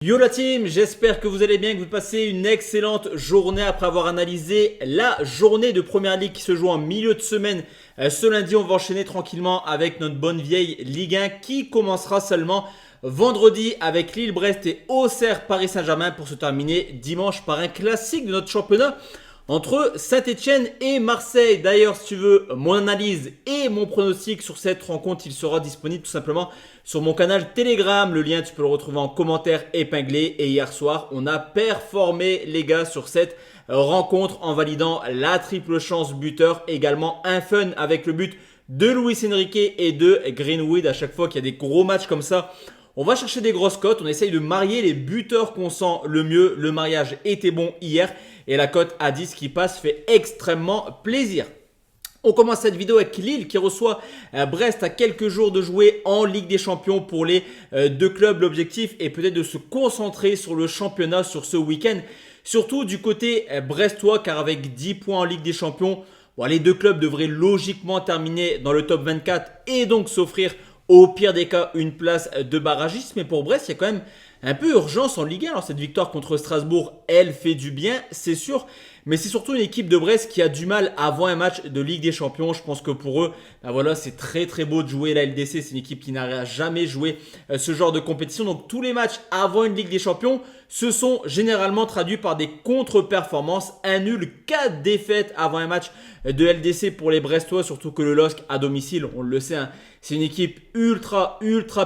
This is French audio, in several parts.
Yo la team, j'espère que vous allez bien, que vous passez une excellente journée après avoir analysé la journée de Première Ligue qui se joue en milieu de semaine. Ce lundi, on va enchaîner tranquillement avec notre bonne vieille Ligue 1 qui commencera seulement vendredi avec Lille-Brest et Auxerre-Paris Saint-Germain pour se terminer dimanche par un classique de notre championnat entre Saint-Etienne et Marseille. D'ailleurs, si tu veux mon analyse et mon pronostic sur cette rencontre, il sera disponible tout simplement sur mon canal Telegram. Le lien, tu peux le retrouver en commentaire épinglé. Et hier soir, on a performé les gars sur cette rencontre en validant la triple chance buteur. Également un fun avec le but de Luis Enrique et de Greenwood. À chaque fois qu'il y a des gros matchs comme ça, on va chercher des grosses cotes, on essaye de marier les buteurs qu'on sent le mieux. Le mariage était bon hier et la cote à 10 qui passe fait extrêmement plaisir. On commence cette vidéo avec Lille qui reçoit Brest à quelques jours de jouer en Ligue des Champions pour les deux clubs. L'objectif est peut-être de se concentrer sur le championnat sur ce week-end. Surtout du côté brestois car avec 10 points en Ligue des Champions, les deux clubs devraient logiquement terminer dans le top 24 et donc s'offrir au pire des cas une place de barragiste. Mais pour Brest, il y a quand même un peu urgence en Ligue 1. Alors cette victoire contre Strasbourg, elle fait du bien, c'est sûr. Mais c'est surtout une équipe de Brest qui a du mal avant un match de Ligue des Champions. Je pense que pour eux, c'est très très beau de jouer la LDC. C'est une équipe qui n'a jamais joué ce genre de compétition. Donc tous les matchs avant une Ligue des Champions se sont généralement traduits par des contre-performances. Un nul, 4 défaites avant un match de LDC pour les Brestois. Surtout que le LOSC à domicile, on le sait, c'est une équipe ultra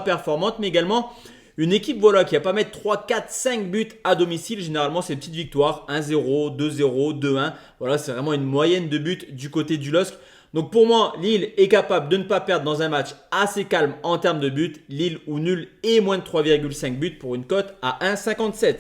performante. Mais également une équipe qui va pas mettre 3, 4, 5 buts à domicile. Généralement, c'est une petite victoire. 1-0, 2-0, 2-1. Voilà, c'est vraiment une moyenne de buts du côté du LOSC. Donc pour moi, Lille est capable de ne pas perdre dans un match assez calme en termes de buts. Lille ou nul et moins de 3,5 buts pour une cote à 1,57.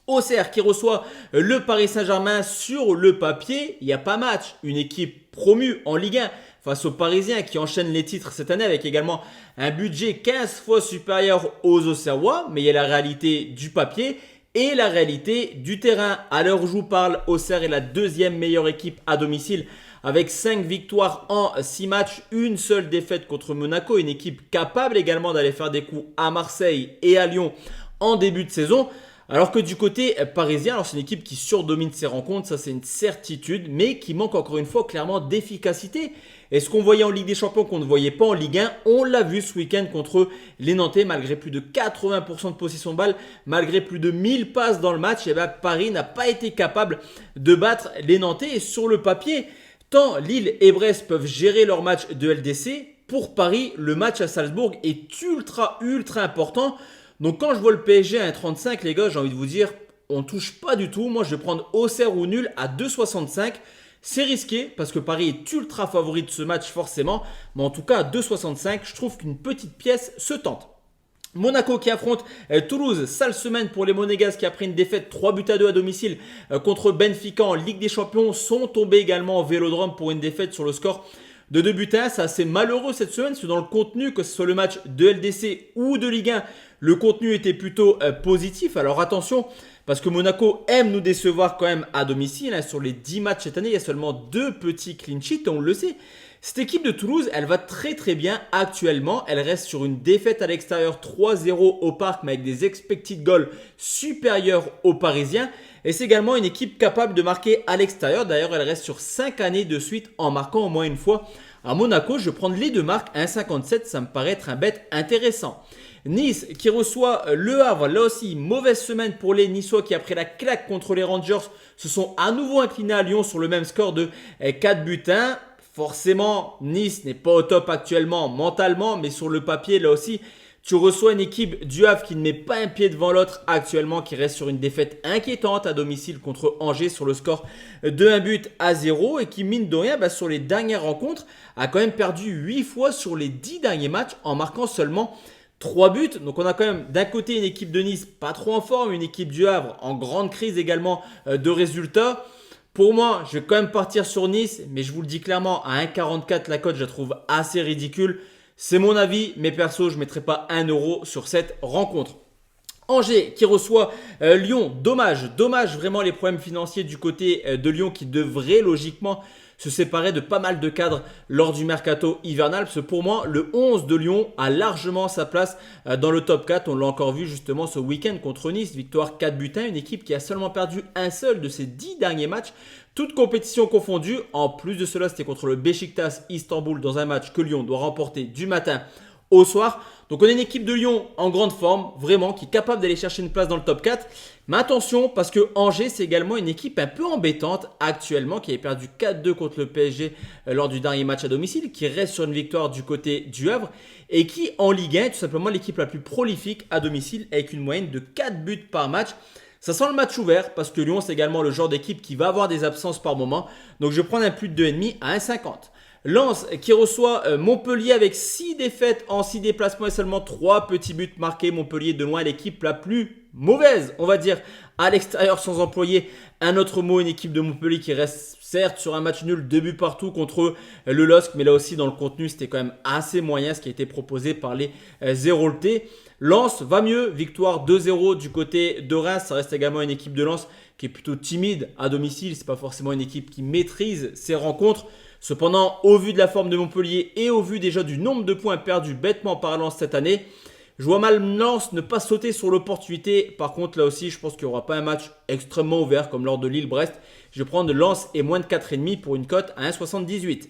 Auxerre qui reçoit le Paris Saint-Germain. Sur le papier, il n'y a pas match. Une équipe promue en Ligue 1 face aux Parisiens qui enchaînent les titres cette année avec également un budget 15 fois supérieur aux Auxerrois. Mais il y a la réalité du papier et la réalité du terrain. À l'heure où je vous parle, Auxerre est la deuxième meilleure équipe à domicile avec 5 victoires en 6 matchs, une seule défaite contre Monaco. Une équipe capable également d'aller faire des coups à Marseille et à Lyon en début de saison. Alors que du côté parisien, c'est une équipe qui surdomine ses rencontres, ça c'est une certitude, mais qui manque encore une fois clairement d'efficacité. Et ce qu'on voyait en Ligue des Champions qu'on ne voyait pas en Ligue 1, on l'a vu ce week-end contre les Nantais, malgré plus de 80% de possession de balle, malgré plus de 1000 passes dans le match, Paris n'a pas été capable de battre les Nantais. Et sur le papier, tant Lille et Brest peuvent gérer leur match de LDC, pour Paris, le match à Salzbourg est ultra important. Donc quand je vois le PSG à 1,35, les gars, j'ai envie de vous dire, on ne touche pas du tout. Moi, je vais prendre Auxerre ou nul à 2,65. C'est risqué parce que Paris est ultra favori de ce match forcément. Mais en tout cas, à 2,65, je trouve qu'une petite pièce se tente. Monaco qui affronte Toulouse, sale semaine pour les Monégasques qui après une défaite 3-2 à domicile contre Benfica en Ligue des Champions sont tombés également au Vélodrome pour une défaite sur le score de 2-1. C'est assez malheureux cette semaine parce que dans le contenu, que ce soit le match de LDC ou de Ligue 1, le contenu était plutôt positif. Alors attention, parce que Monaco aime nous décevoir quand même à domicile. Sur les 10 matchs cette année, il y a seulement 2 petits clean sheets, on le sait. Cette équipe de Toulouse, elle va très bien actuellement. Elle reste sur une défaite à l'extérieur 3-0 au Parc, mais avec des expected goals supérieurs aux Parisiens. Et c'est également une équipe capable de marquer à l'extérieur. D'ailleurs, elle reste sur 5 années de suite en marquant au moins une fois. À Monaco, je vais prendre les deux marques. 1,57, ça me paraît être un bet intéressant. Nice qui reçoit Le Havre, là aussi mauvaise semaine pour les Niçois qui après la claque contre les Rangers se sont à nouveau inclinés à Lyon sur le même score de 4-1. Forcément, Nice n'est pas au top actuellement mentalement, mais sur le papier, là aussi, tu reçois une équipe du Havre qui ne met pas un pied devant l'autre actuellement, qui reste sur une défaite inquiétante à domicile contre Angers sur le score de 1-0 et qui, mine de rien, sur les dernières rencontres, a quand même perdu 8 fois sur les 10 derniers matchs en marquant seulement 3 buts. Donc on a quand même d'un côté une équipe de Nice pas trop en forme, une équipe du Havre en grande crise également de résultats. Pour moi, je vais quand même partir sur Nice, mais je vous le dis clairement, à 1,44 la cote, je la trouve assez ridicule. C'est mon avis, mais perso, je ne mettrai pas 1 euro sur cette rencontre. Angers qui reçoit Lyon, dommage vraiment les problèmes financiers du côté de Lyon qui devrait logiquement se séparer de pas mal de cadres lors du mercato hivernal. Parce que pour moi, le 11 de Lyon a largement sa place dans le top 4. On l'a encore vu justement ce week-end contre Nice, victoire 4-1, une équipe qui a seulement perdu un seul de ses 10 derniers matchs. Toutes compétitions confondues. En plus de cela, c'était contre le Beşiktaş Istanbul dans un match que Lyon doit remporter du matin au soir. Donc on a une équipe de Lyon en grande forme, vraiment, qui est capable d'aller chercher une place dans le top 4. Mais attention, parce que Angers, c'est également une équipe un peu embêtante actuellement, qui avait perdu 4-2 contre le PSG lors du dernier match à domicile, qui reste sur une victoire du côté du Havre, et qui en Ligue 1 est tout simplement l'équipe la plus prolifique à domicile, avec une moyenne de 4 buts par match. Ça sent le match ouvert, parce que Lyon, c'est également le genre d'équipe qui va avoir des absences par moment. Donc je vais prendre un plus de 2,5 à 1,50. Lens qui reçoit Montpellier avec 6 défaites en 6 déplacements et seulement 3 petits buts marqués. Montpellier de loin l'équipe la plus mauvaise, on va dire, à l'extérieur sans employer un autre mot. Une équipe de Montpellier qui reste certes sur un match nul, 2 buts partout contre le LOSC, mais là aussi dans le contenu c'était quand même assez moyen ce qui a été proposé par les Zéroltais. Lens va mieux, victoire 2-0 du côté de Reims. Ça reste également une équipe de Lens qui est plutôt timide à domicile. C'est pas forcément une équipe qui maîtrise ses rencontres. Cependant, au vu de la forme de Montpellier et au vu déjà du nombre de points perdus bêtement par Lens cette année, je vois mal Lens ne pas sauter sur l'opportunité. Par contre, là aussi, je pense qu'il n'y aura pas un match extrêmement ouvert comme lors de Lille-Brest. Je vais prendre Lens et moins de 4,5 pour une cote à 1,78.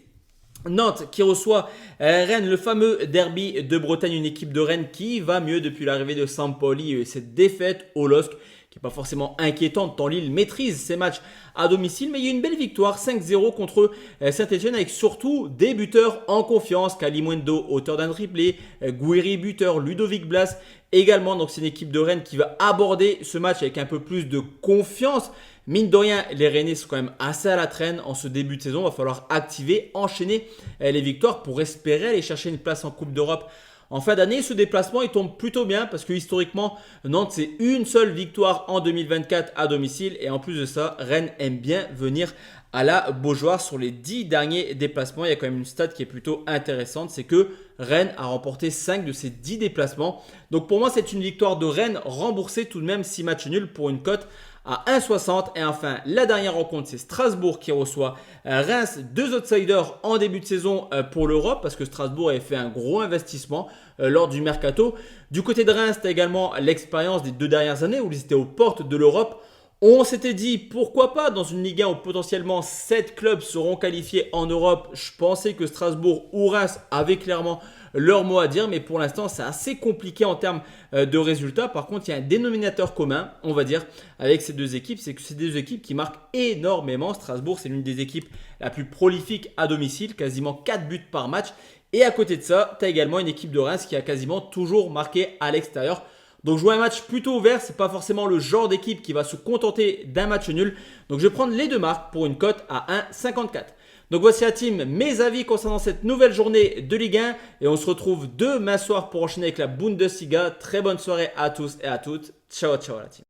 Nantes qui reçoit Rennes, le fameux derby de Bretagne, une équipe de Rennes qui va mieux depuis l'arrivée de Sampaoli et cette défaite au LOSC qui n'est pas forcément inquiétante tant Lille maîtrise ses matchs à domicile, mais il y a une belle victoire 5-0 contre Saint-Etienne avec surtout des buteurs en confiance, Kalimundo, auteur d'un triplé, Gouiri buteur, Ludovic Blas également. Donc c'est une équipe de Rennes qui va aborder ce match avec un peu plus de confiance. Mine de rien, les Rennais sont quand même assez à la traîne en ce début de saison. Il va falloir activer, enchaîner les victoires pour espérer aller chercher une place en Coupe d'Europe en fin d'année. Ce déplacement, il tombe plutôt bien parce que historiquement, Nantes, c'est une seule victoire en 2024 à domicile. Et en plus de ça, Rennes aime bien venir à la Beaujoire sur les 10 derniers déplacements. Il y a quand même une stat qui est plutôt intéressante, c'est que Rennes a remporté 5 de ses 10 déplacements. Donc pour moi, c'est une victoire de Rennes remboursée tout de même 6 matchs nuls pour une cote à 1,60. Et enfin, la dernière rencontre, c'est Strasbourg qui reçoit Reims, 2 outsiders en début de saison pour l'Europe, parce que Strasbourg avait fait un gros investissement lors du mercato. Du côté de Reims, tu as également l'expérience des 2 dernières années où ils étaient aux portes de l'Europe. On s'était dit pourquoi pas dans une Ligue 1 où potentiellement 7 clubs seront qualifiés en Europe. Je pensais que Strasbourg ou Reims avaient clairement leur mot à dire, mais pour l'instant c'est assez compliqué en termes de résultats. Par contre, il y a un dénominateur commun, on va dire, avec ces deux équipes, c'est que c'est des équipes qui marquent énormément. Strasbourg, c'est l'une des équipes la plus prolifique à domicile, quasiment 4 buts par match. Et à côté de ça, tu as également une équipe de Reims qui a quasiment toujours marqué à l'extérieur. Donc jouer un match plutôt ouvert, c'est pas forcément le genre d'équipe qui va se contenter d'un match nul. Donc je vais prendre les deux marques pour une cote à 1,54. Donc voici la team, mes avis concernant cette nouvelle journée de Ligue 1. Et on se retrouve demain soir pour enchaîner avec la Bundesliga. Très bonne soirée à tous et à toutes. Ciao, ciao la team.